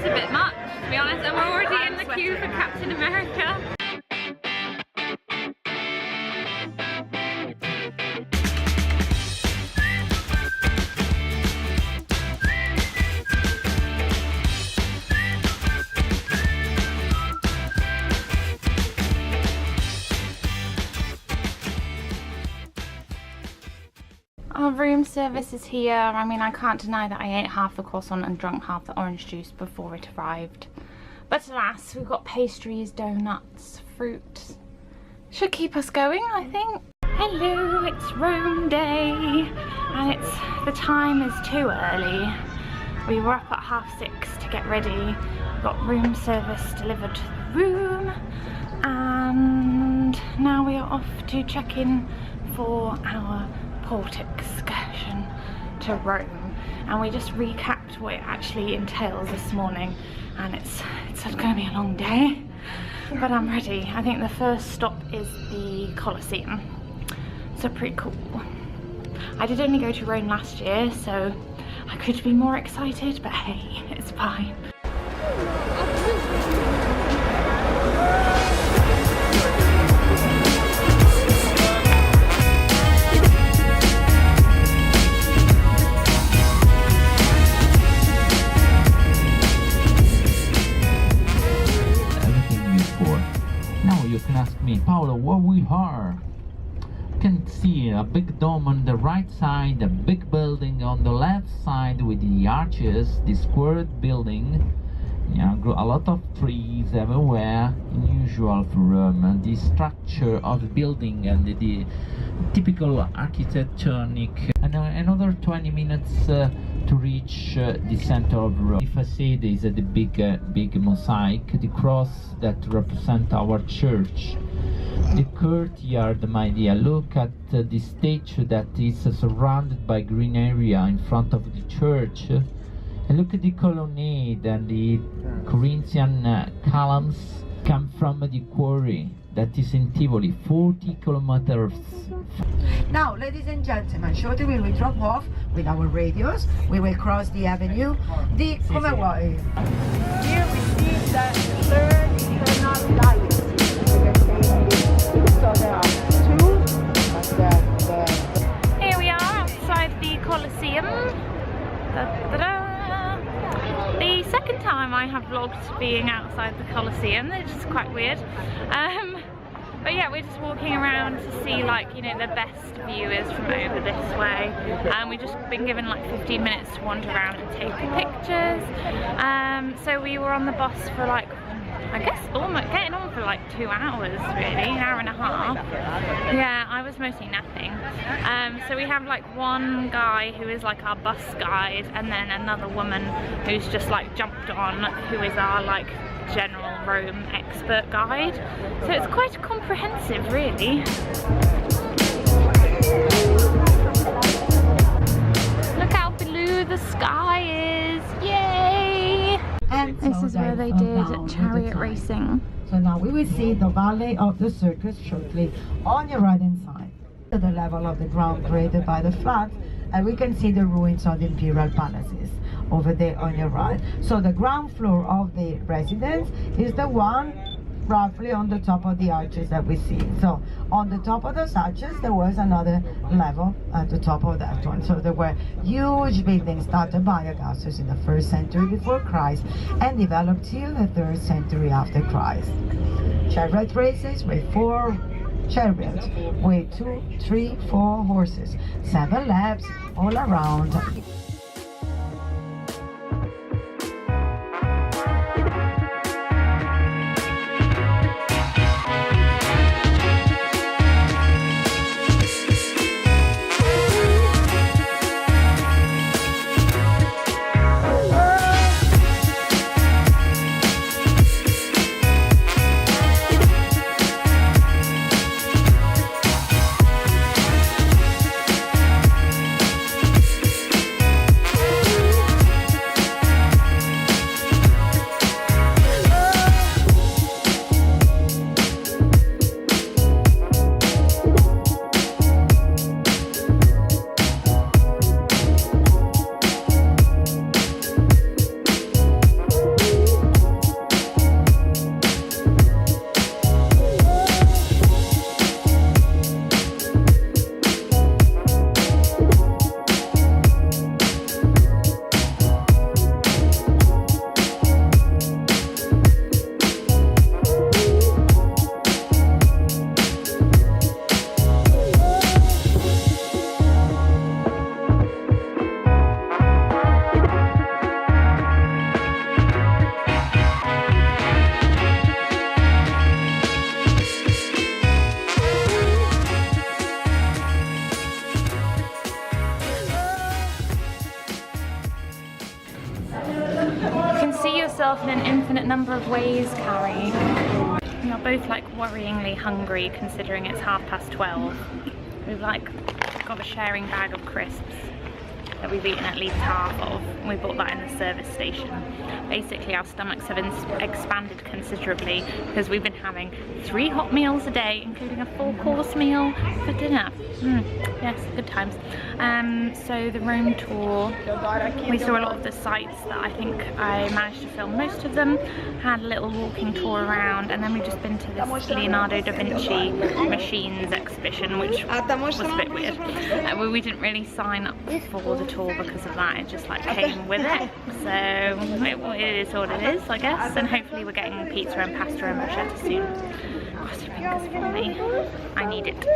a bit much, to be honest, and we're already in the queue for Captain America. Our room service is here. I mean, I can't deny that I ate half the croissant and drank half the orange juice before it arrived. But alas, we've got pastries, donuts, fruit. Should keep us going, I think. Hello, it's Rome day, and the time is too early. We were up at 6:30 to get ready. We got room service delivered to the room, and now we are off to check in for our port excursion to Rome, and we just recapped what it actually entails this morning, and it's going to be a long day, but I'm ready. I think the first stop is the Colosseum, so pretty cool. I did only go to Rome last year, so I could be more excited, but hey, it's fine. You can ask me, Paolo, where we are. You can see a big dome on the right side, a big building on the left side with the arches, the squared building. Yeah, a lot of trees everywhere, unusual for Rome. The structure of the building and the typical architectonic. And another 20 minutes to reach the center of Rome. The facade is the big mosaic, the cross that represents our church. The courtyard, my dear, look at the statue that is surrounded by green area in front of the church. And look at the colonnade and the Corinthian columns come from the quarry that is in Tivoli, 40 kilometers. Now, ladies and gentlemen, shortly we will drop off with our radios. We will cross the avenue. Come vuoi? Here we see the third eternal light. So there are two. Here we are outside the Colosseum. The second time I have vlogged being outside the Colosseum, which is quite weird. But yeah, we're just walking around to see, like, you know, the best view is from over this way. And we've just been given like 15 minutes to wander around and take pictures. So we were on the bus for like, I guess almost getting on for like 2 hours really, an hour and a half. Yeah, I was mostly napping. So we have like one guy who is like our bus guide, and then another woman who's just like jumped on, who is our like general Rome expert guide. So it's quite comprehensive really. Look how blue the sky is, yay! And this is where they did chariot racing. So now we will see the Valley of the Circus shortly on your right hand side. At the level of the ground created by the floods, and we can see the ruins of the imperial palaces over there on your right. So the ground floor of the residence is the one roughly on the top of the arches that we see. So on the top of those arches there was another level at the top of that one. So there were huge buildings started by Augustus in the 1st century before Christ and developed till the 3rd century after Christ. Chariot races with 4 chariots with 2, 3, 4 horses, 7 laps all around. yourself in an infinite number of ways, Carrie. We are both like worryingly hungry considering it's 12:30. We've like got a sharing bag of crisps that we've eaten at least half of. We bought that in the service station. Basically our stomachs have expanded considerably because we've been having 3 hot meals a day, including a 4-course meal for dinner. Yes, good times. So the Rome tour, we saw a lot of the sites that I think I managed to film most of them, had a little walking tour around, and then we've just been to this Leonardo da Vinci machines exhibition, which was a bit weird. We didn't really sign up for the tour because of that, it just like came with it. So it is what it is, I guess, and hopefully we're getting pizza and pasta and bruschetta soon. Cross your fingers for me. I need it.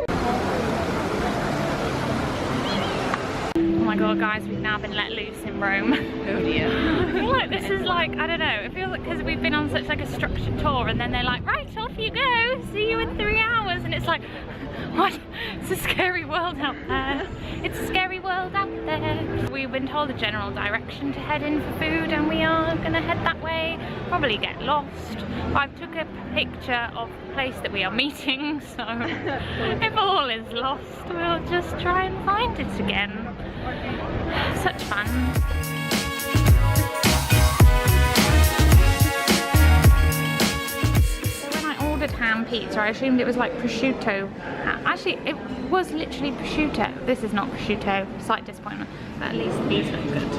Oh my god, guys, we've now been let loose in Rome. Oh dear. I feel like this is like, I don't know, it feels like because we've been on such like a structured tour and then they're like, right, off you go, see you in 3 hours, and it's like, what? It's a scary world out there. It's a scary world out there. We've been told the general direction to head in for food and we are gonna head that way, probably get lost. I took a picture of the place that we are meeting, so if all is lost, we'll just try and find it again. Such fun. Ham pizza, I assumed it was like prosciutto. Actually, it was literally prosciutto. This is not prosciutto. Slight disappointment, but at least these look good.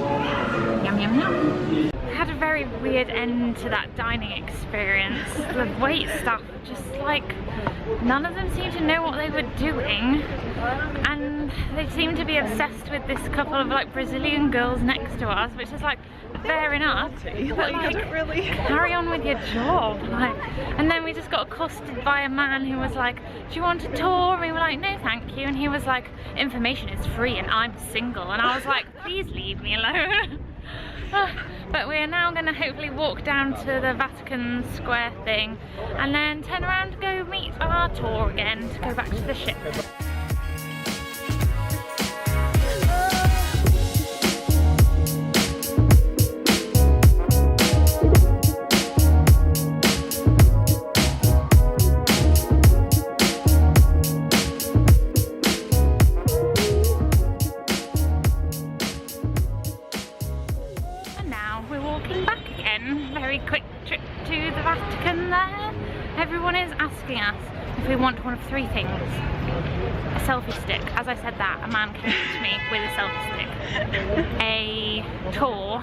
Yum yum yum. Had a very weird end to that dining experience. The wait staff, just like, none of them seemed to know what they were doing, and they seemed to be obsessed with this couple of like Brazilian girls next to us, which is like, fair enough, but like, really carry on with your job. Like, and then we just got accosted by a man who was like, do you want a tour? And we were like, no thank you, and he was like, information is free and I'm single, and I was like, please leave me alone. But we're now going to hopefully walk down to the Vatican Square thing and then turn around to go meet our tour again to go back to the ship. Everyone is asking us if we want one of 3 things. A selfie stick. As I said that, a man came to me with a selfie stick. A tour,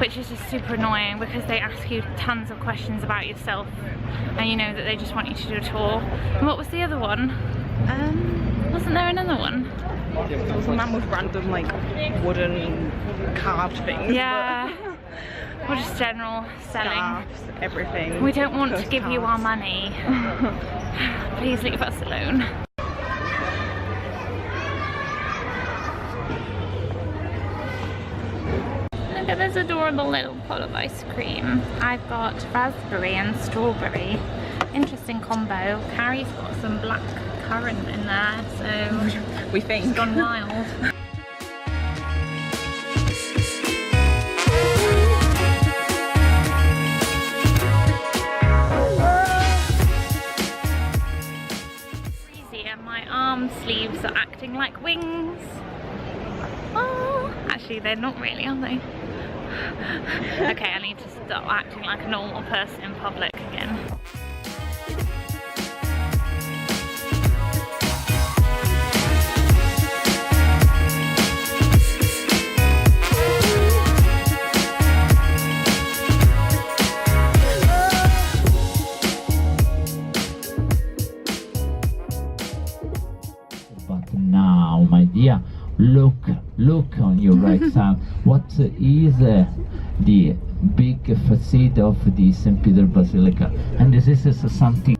which is just super annoying because they ask you tons of questions about yourself and you know that they just want you to do a tour. And what was the other one? Wasn't there another one? There was a man with random like wooden carved things. Yeah. Or just general selling. Scarves, everything. We don't want to give you our money. Please leave us alone. Look at this adorable little pot of ice cream. I've got raspberry and strawberry. Interesting combo. Carrie's got some black currant in there, so we think. It's gone wild. Sleeves are acting like wings. Oh, actually they're not really, are they? Okay, I need to stop acting like a normal person in public again. Now, my dear, look on your right side. What is the big facade of the St. Peter Basilica? And this is something.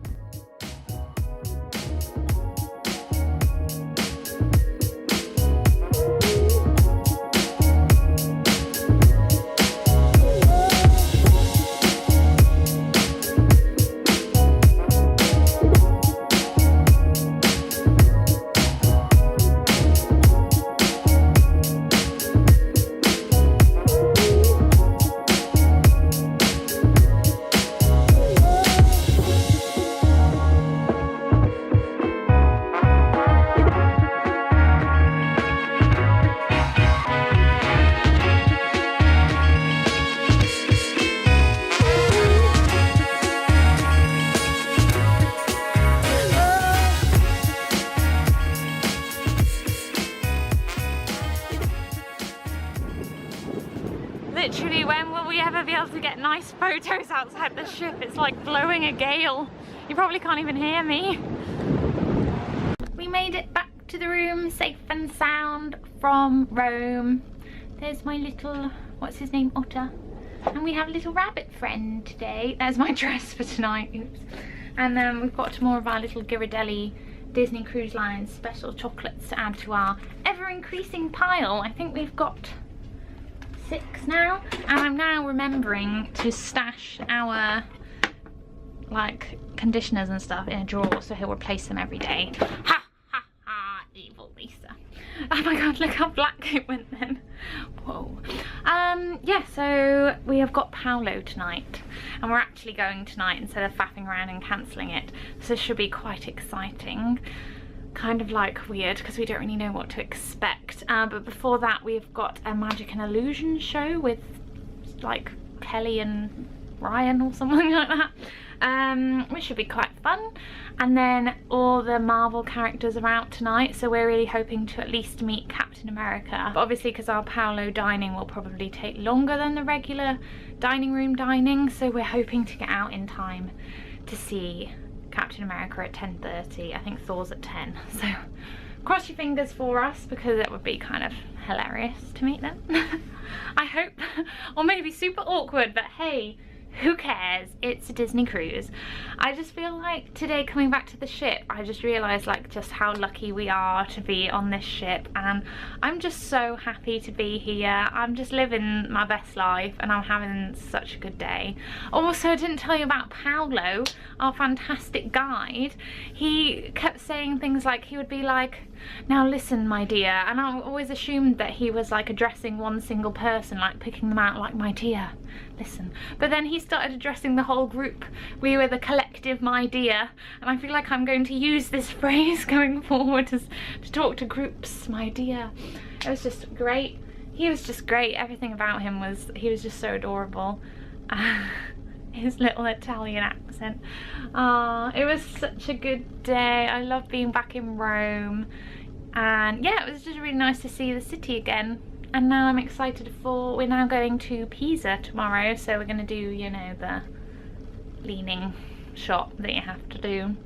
Literally, when will we ever be able to get nice photos outside the ship? It's like blowing a gale. You probably can't even hear me. We made it back to the room safe and sound from Rome. There's my little, what's his name, Otter. And we have a little rabbit friend today. That's my dress for tonight, oops. And then we've got more of our little Ghirardelli Disney Cruise Line special chocolates to add to our ever increasing pile. I think we've got 6 now. And I'm now remembering to stash our like conditioners and stuff in a drawer so he'll replace them every day. Ha ha ha, evil Lisa. Oh my god, look how black it went then. Whoa. Yeah, so we have got Paolo tonight, and we're actually going tonight instead of faffing around and cancelling it. So this should be quite exciting. Kind of like weird because we don't really know what to expect. But before that, we've got a magic and illusion show with like Kelly and Ryan or something like that, which should be quite fun. And then all the Marvel characters are out tonight, so we're really hoping to at least meet Captain America. But obviously, because our Paolo dining will probably take longer than the regular dining room dining, so we're hoping to get out in time to see Captain America at 10:30. I think Thor's at 10, so cross your fingers for us, because it would be kind of hilarious to meet them. I hope. Or maybe super awkward, but hey, who cares? It's a Disney cruise. I just feel like today coming back to the ship, I just realised like just how lucky we are to be on this ship, and I'm just so happy to be here. I'm just living my best life and I'm having such a good day. Also, I didn't tell you about Paolo, our fantastic guide. He kept saying things like, he would be like, now listen my dear, and I always assumed that he was like addressing one single person, like picking them out like, my dear, listen. But then he started addressing the whole group. We were the collective my dear, and I feel like I'm going to use this phrase going forward as to talk to groups, my dear. It was just great. He was just great. Everything about him was, he was just so adorable. His little Italian accent. It was such a good day. I love being back in Rome, and yeah, it was just really nice to see the city again. And now I'm excited for, we're now going to Pisa tomorrow, so we're going to do, you know, the leaning shot that you have to do.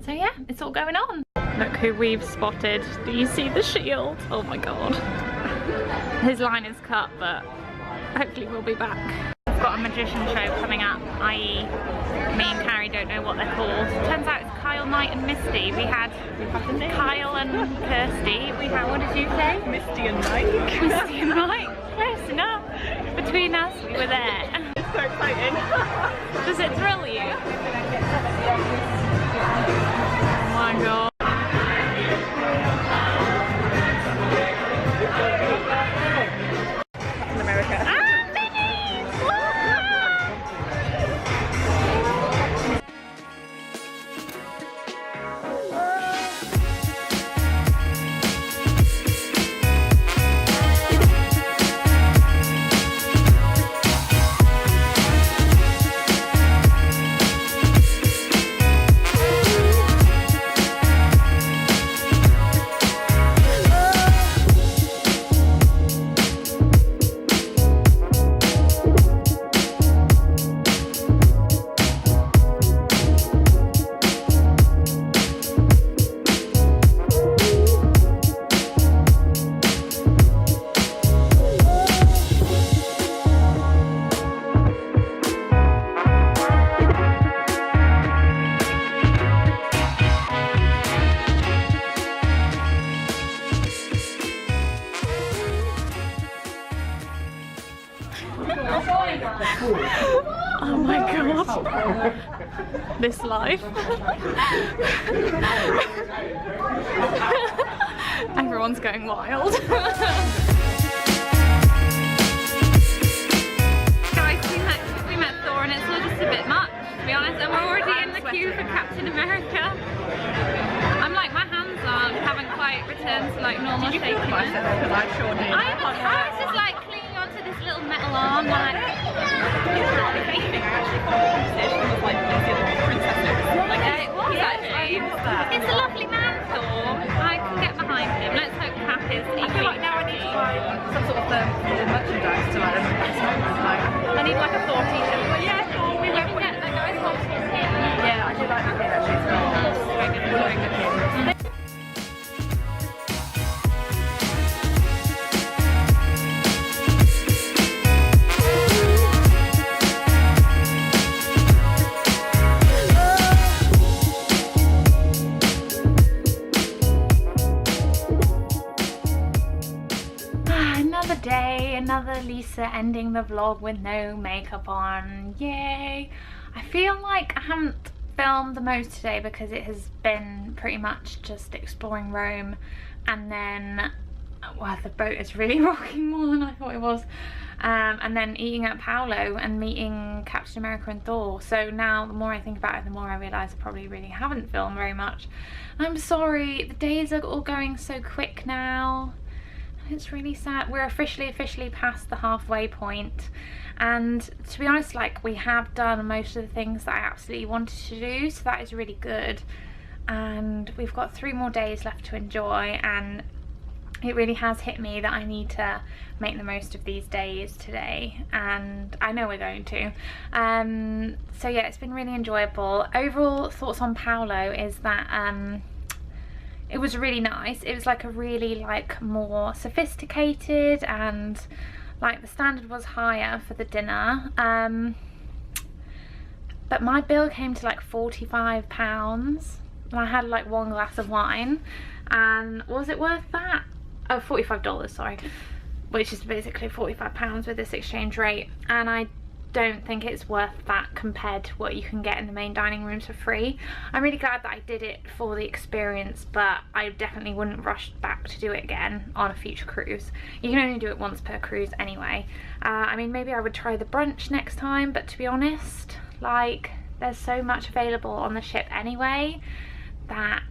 So yeah, it's all going on. Look who we've spotted. Do you see the shield? Oh my god. His line is cut, but hopefully we'll be back. We've got a magician show coming up, i.e. me and Carrie don't know what they're called. Turns out it's Kyle, Knight and Misty. We had Kyle and Kirsty. We had, what did you say? Misty and Mike. Misty and Mike. Close enough. Between us, we were there. It's so exciting. Does it thrill you? Oh my god. Captain America. Oh my god. This life. Everyone's going wild. Guys, we met Thor and it's all just a bit much, to be honest, and we're already in the queue for Captain America. I'm like, my hands haven't quite returned to like normal shaking. Because I sure did. I was just like clinging onto this little metal arm, like. I actually found the conversation was like easier than princesses. Like, It was actually. It's a lovely man, Thor. I can get behind him. Let's hope Cap is equally. I feel like now I need to buy some sort of merchandise to bad. I need like a Thor t-shirt. But yeah, Thor, we went with it. Yeah, I do like the pin actually. It's wearing the pin. Another day, another Lisa ending the vlog with no makeup on. Yay! I feel like I haven't filmed the most today because it has been pretty much just exploring Rome, and then, well, the boat is really rocking more than I thought it was, and then eating at Paolo and meeting Captain America and Thor. So now the more I think about it, the more I realise I probably really haven't filmed very much. I'm sorry, the days are all going so quick now. It's really sad. We're officially past the halfway point, and to be honest, like, we have done most of the things that I absolutely wanted to do, so that is really good. And we've got 3 more days left to enjoy, and it really has hit me that I need to make the most of these days today, and I know we're going to. So yeah, it's been really enjoyable. Overall thoughts on Paolo is that it was really nice. It was like a really like more sophisticated, and like the standard was higher for the dinner, but my bill came to like £45, and I had like 1 glass of wine, and was it worth that? Oh, $45, sorry, which is basically £45 with this exchange rate, and I don't think it's worth that compared to what you can get in the main dining rooms for free. I'm really glad that I did it for the experience, but I definitely wouldn't rush back to do it again on a future cruise. You can only do it once per cruise anyway. I mean, maybe I would try the brunch next time, but to be honest, like, there's so much available on the ship anyway that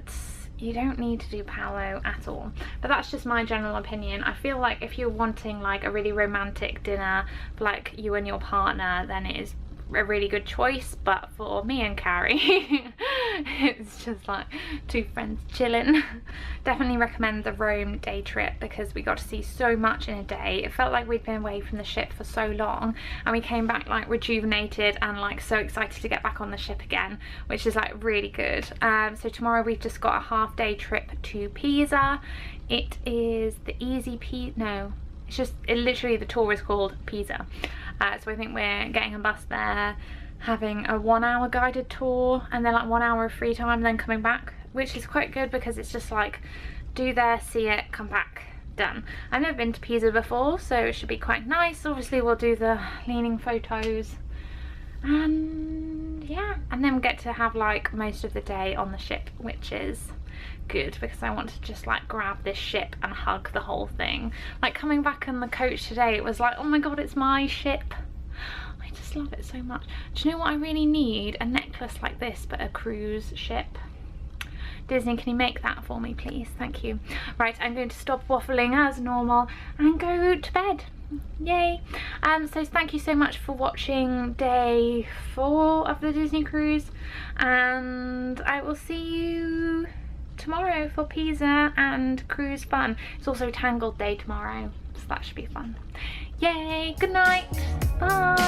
you don't need to do Paolo at all. But that's just my general opinion. I feel like if you're wanting like a really romantic dinner for like you and your partner, then it is a really good choice. But for me and Carrie, it's just like 2 friends chilling. Definitely recommend the Rome day trip because we got to see so much in a day. It felt like we'd been away from the ship for so long, and we came back like rejuvenated and like so excited to get back on the ship again, which is like really good. So tomorrow we've just got a half-day trip to Pisa. It is the it's just literally the tour is called Pisa. So I think we're getting a bus there, having a 1-hour guided tour, and then like 1 hour of free time, then coming back, which is quite good because it's just like do there, see it, come back, done. I've never been to Pisa before, so it should be quite nice. Obviously we'll do the leaning photos, and yeah, and then we get to have like most of the day on the ship, which is good because I want to just like grab this ship and hug the whole thing. Like coming back on the coach today, it was like, oh my god, it's my ship. I just love it so much. Do you know what I really need? A necklace like this, but a cruise ship. Disney, can you make that for me, please? Thank you. Right, I'm going to stop waffling as normal and go to bed. Yay. So thank you so much for watching day 4 of the Disney cruise, and I will see you tomorrow for Pisa and cruise fun. It's also Tangled Day tomorrow, so that should be fun. Yay, good night, bye.